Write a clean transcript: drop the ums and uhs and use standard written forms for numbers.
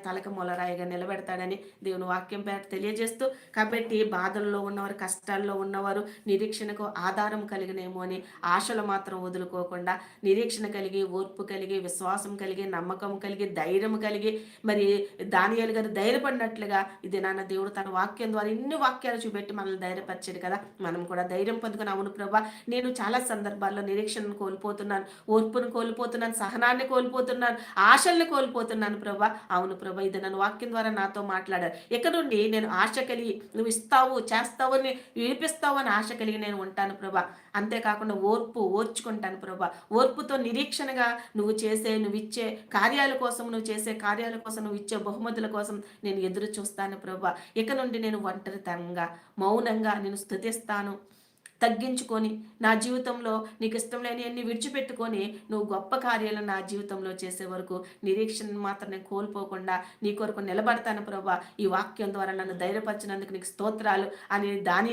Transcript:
తలకు మొలరాయిగా నిలబెడతాడని దేవుని వాక్యం పేర తెలియజేస్తూ, కాబట్టి బాధల్లో ఉన్నవారు, కష్టాల్లో ఉన్నవారు నిరీక్షణకు ఆధారం కలిగినేమో అని ఆశలు మాత్రం వదులుకోకుండా నిరీక్షణ కలిగి, ఓర్పు కలిగి, విశ్వాసం కలిగి, నమ్మకం కలిగి, ధైర్యం కలిగి, మరి దానియేలు గారు ధైర్యపడినట్లుగా ఇది నాన్న దేవుడు తన వాక్యం ద్వారా ఇన్ని వాక్యాలు చూపెట్టి మనల్ని ధైర్యపరిచాడు కదా. మనం కూడా ధైర్యం పొందుకుని, అవును ప్రభా, నేను చాలా సందర్భాల్లో నిరీక్షణను కోల్పోతున్నాను, ఓర్పును కోల్పోతున్నాను, సహనాన్ని కోల్పోతున్నాను, ఆశల్ని కోల్పోతున్నాను ప్రభా. అవును ప్రభా, ఇది నన్ను వాక్యం ద్వారా నాతో మాట్లాడారు. ఇక నుండి నేను ఆశ కలిగి నువ్వు ఇస్తావు, చేస్తావు అని, విడిపిస్తావు అని ఆశ కలిగి నేను ఉంటాను ప్రభా. అంతేకాకుండా ఓర్చుకుంటాను ప్రభా. ఓర్పుతో నిరీక్షణగా నువ్వు ఇచ్చే కార్యాల కోసం, నువ్వు చేసే కార్యాల కోసం, నువ్వు ఇచ్చే బహుమతుల కోసం నేను ఎదురు చూస్తాను ప్రభా. ఇక నుండి నేను ఒంటరితనంగా, మౌనంగా నేను స్తుతిస్తాను. తగ్గించుకొని నా జీవితంలో నీకు ఇష్టం లేనివన్నీ విడిచిపెట్టుకొని నువ్వు గొప్ప కార్యాలు నా జీవితంలో చేసే వరకు నిరీక్షణ మాత్రం నేను కోల్పోకుండా నీ కొరకు నిలబడతాను ప్రభా. ఈ వాక్యం ద్వారా నన్ను ధైర్యపరిచినందుకు నీకు స్తోత్రాలు అని